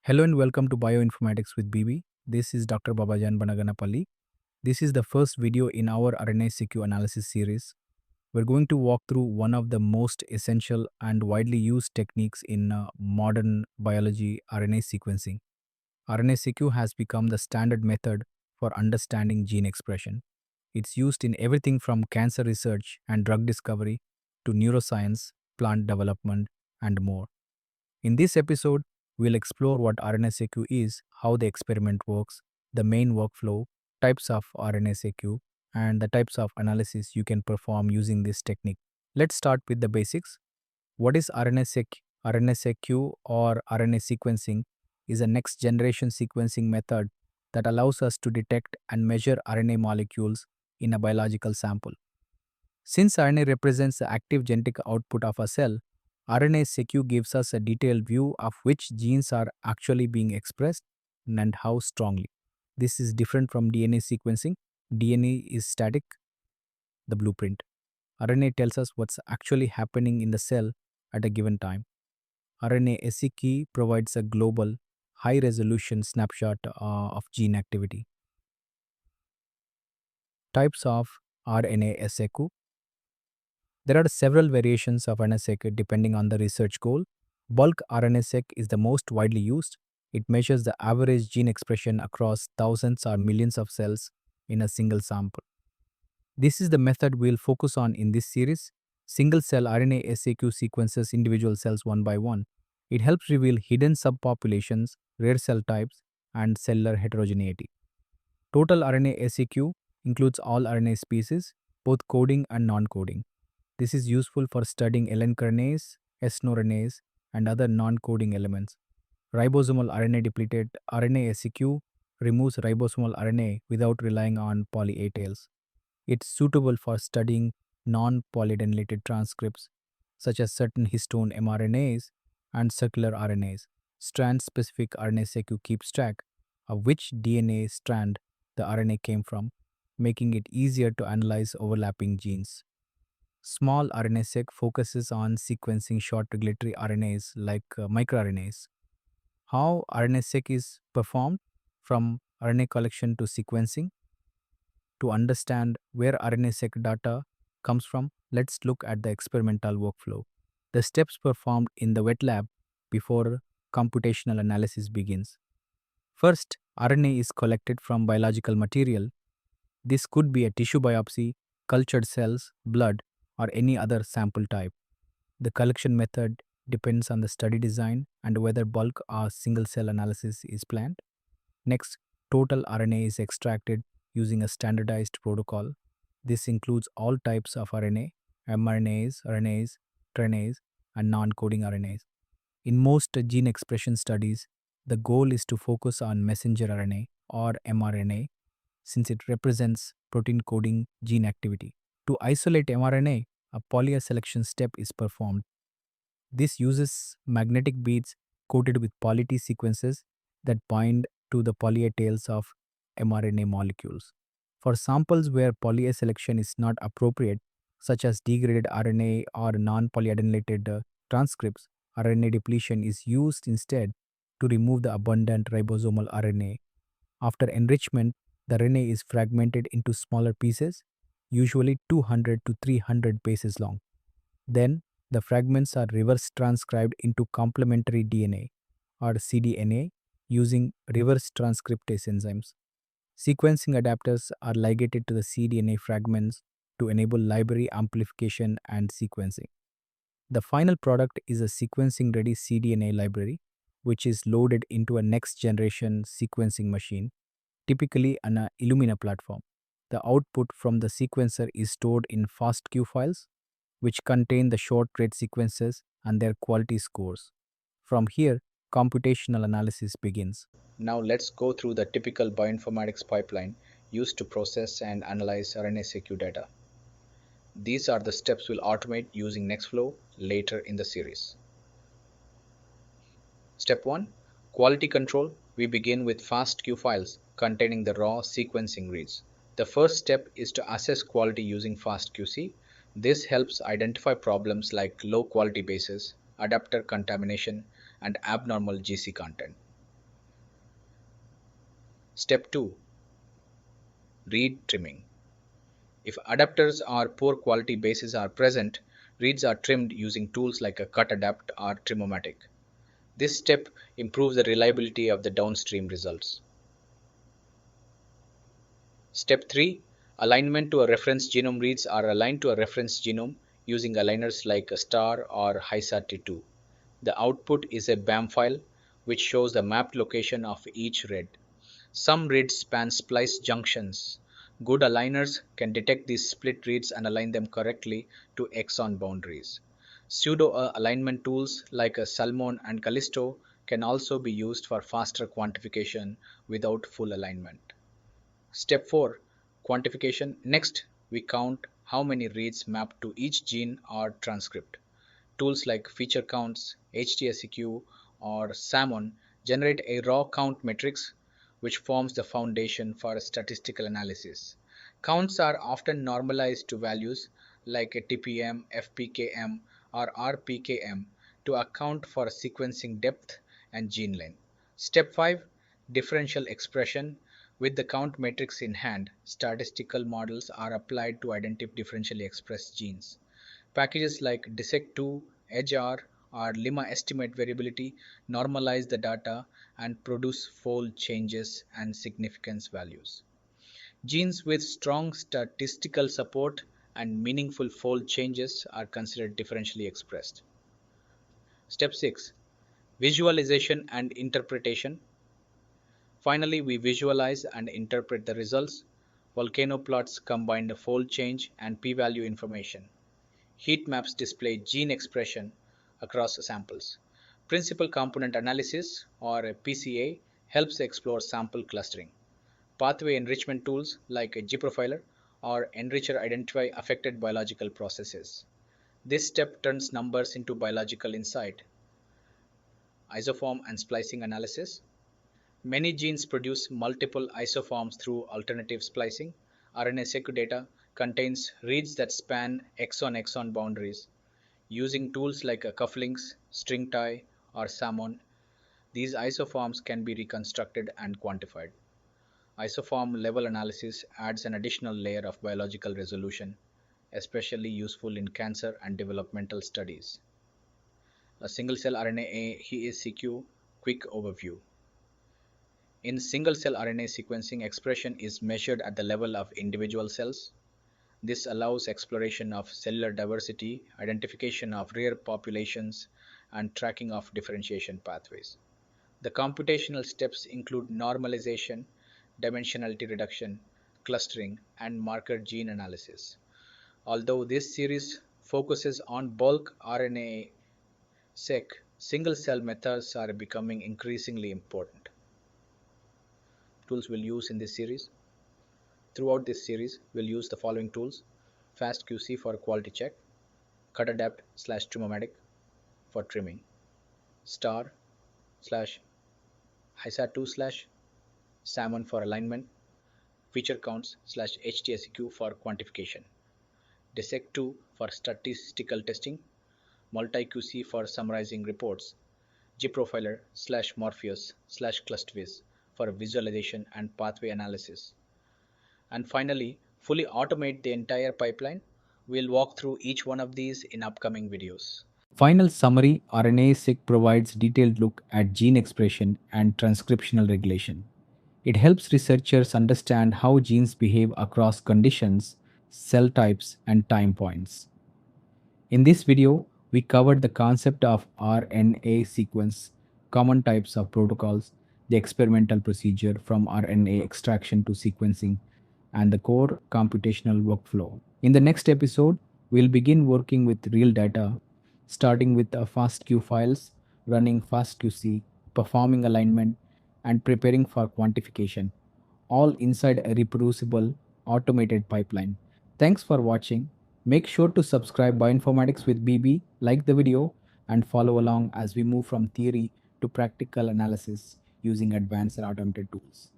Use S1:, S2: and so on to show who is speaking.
S1: Hello and welcome to Bioinformatics with BB. This is Dr. Babajan Banaganapalli. This is the first video in our RNA-seq analysis series. We're going to walk through one of the most essential and widely used techniques in modern biology, RNA sequencing. RNA-seq has become the standard method for understanding gene expression. It's used in everything from cancer research and drug discovery to neuroscience, plant development, and more. In this episode, we'll explore what RNA-seq is, how the experiment works, the main workflow, types of RNA-seq, and the types of analysis you can perform using this technique. Let's start with the basics. What is RNA-seq? RNA-seq or RNA sequencing is a next-generation sequencing method that allows us to detect and measure RNA molecules in a biological sample. Since RNA represents the active genetic output of a cell, RNA-seq gives us a detailed view of which genes are actually being expressed and how strongly. This is different from DNA sequencing. DNA is static, the blueprint. RNA tells us what's actually happening in the cell at a given time. RNA-seq provides a global, high-resolution snapshot of gene activity. Types of RNA-seq. There are several variations of RNA-seq depending on the research goal. Bulk RNA-seq is the most widely used. It measures the average gene expression across thousands or millions of cells in a single sample. This is the method we'll focus on in this series. Single-cell RNA-seq sequences individual cells one by one. It helps reveal hidden subpopulations, rare cell types, and cellular heterogeneity. Total RNA-seq includes all RNA species, both coding and non-coding. This is useful for studying ln kinase, snRNAs, and other non-coding elements. Ribosomal RNA-depleted RNA-seq removes ribosomal RNA without relying on poly A tails. It's suitable for studying non-polyadenylated transcripts, such as certain histone mRNAs and circular RNAs. Strand-specific RNA-seq keeps track of which DNA strand the RNA came from, making it easier to analyze overlapping genes. Small RNA-seq focuses on sequencing short regulatory RNAs like microRNAs. How RNA-seq is performed from RNA collection to sequencing. To understand where RNA-seq data comes from, let's look at the experimental workflow. The steps performed in the wet lab before computational analysis begins. First, RNA is collected from biological material. This could be a tissue biopsy, cultured cells, blood, or any other sample type. The collection method depends on the study design and whether bulk or single cell analysis is planned. Next, total RNA is extracted using a standardized protocol. This includes all types of RNA, mRNAs, RNAs, tRNAs, and non-coding RNAs. In most gene expression studies, the goal is to focus on messenger RNA or mRNA since it represents protein coding gene activity. To isolate mRNA, a poly selection step is performed. This uses magnetic beads coated with poly T sequences that bind to the poly A tails of mRNA molecules. For samples where poly A selection is not appropriate, such as degraded RNA or non-polyadenylated transcripts, RNA depletion is used instead to remove the abundant ribosomal RNA. After enrichment, the RNA is fragmented into smaller pieces, usually 200 to 300 bases long. Then, the fragments are reverse transcribed into complementary DNA or cDNA using reverse transcriptase enzymes. Sequencing adapters are ligated to the cDNA fragments to enable library amplification and sequencing. The final product is a sequencing-ready cDNA library, which is loaded into a next-generation sequencing machine, typically on an Illumina platform. The output from the sequencer is stored in FASTQ files, which contain the short read sequences and their quality scores. From here, computational analysis begins.
S2: Now let's go through the typical bioinformatics pipeline used to process and analyze RNA-seq data. These are the steps we'll automate using Nextflow later in the series. Step 1. Quality control. We begin with FastQ files containing the raw sequencing reads. The first step is to assess quality using FastQC. This helps identify problems like low quality bases, adapter contamination, and abnormal GC content. Step 2, read trimming. If adapters or poor quality bases are present, reads are trimmed using tools like a cut adapt or Trimomatic. This step improves the reliability of the downstream results. Step 3, alignment to a reference genome. Reads are aligned to a reference genome using aligners like a star or HiSat2. The output is a BAM file which shows the mapped location of each read. Some reads span splice junctions. Good aligners can detect these split reads and align them correctly to exon boundaries. Pseudo alignment tools like a Salmon and Callisto can also be used for faster quantification without full alignment. Step 4, quantification. Next, we count how many reads map to each gene or transcript. Tools like featureCounts, FastQ, or Salmon generate a raw count matrix which forms the foundation for statistical analysis. Counts are often normalized to values like a TPM, FPKM, or RPKM to account for sequencing depth and gene length. Step 5, differential expression. With the count matrix in hand, statistical models are applied to identify differentially expressed genes. Packages like dissect2, edgeR, or lemma estimate variability normalize the data and produce fold changes and significance values. Genes with strong statistical support and meaningful fold changes are considered differentially expressed. Step 6, visualization and interpretation. Finally, we visualize and interpret the results. Volcano plots combine the fold change and p-value information. Heat maps display gene expression across samples. Principal component analysis, or PCA, helps explore sample clustering. Pathway enrichment tools like gProfiler or Enricher identify affected biological processes. This step turns numbers into biological insight. Isoform and splicing analysis. Many genes produce multiple isoforms through alternative splicing. RNA-seq data contains reads that span exon-exon boundaries. Using tools like cufflinks, string tie, or Salmon, these isoforms can be reconstructed and quantified. Isoform level analysis adds an additional layer of biological resolution, especially useful in cancer and developmental studies. A single-cell RNA-seq quick overview. In single-cell RNA sequencing, expression is measured at the level of individual cells. This allows exploration of cellular diversity, identification of rare populations, and tracking of differentiation pathways. The computational steps include normalization, dimensionality reduction, clustering, and marker gene analysis. Although this series focuses on bulk RNA-seq, single-cell methods are becoming increasingly important. Tools we'll use in this series. Throughout this series, we'll use the following tools: FastQC for quality check, cutadapt/Trimomatic for trimming, star slash HiSat2 slash Salmon for alignment, featureCounts slash HTSQ for quantification, dissect2 for statistical testing, multi-QC for summarizing reports, gProfiler slash Morpheus slash ClustViz for visualization and pathway analysis. And finally, fully automate the entire pipeline. We'll walk through each one of these in upcoming videos.
S1: Final summary: RNA-seq provides detailed look at gene expression and transcriptional regulation. It helps researchers understand how genes behave across conditions, cell types, and time points. In this video, we covered the concept of RNA sequence, common types of protocols, the experimental procedure from RNA extraction to sequencing, and the core computational workflow. In the next episode, we'll begin working with real data, starting with the FASTQ files, running FastQC, performing alignment, and preparing for quantification, all inside a reproducible, automated pipeline. Thanks for watching. Make sure to subscribe Bioinformatics with BB, like the video, and follow along as we move from theory to practical analysis using advanced and automated tools.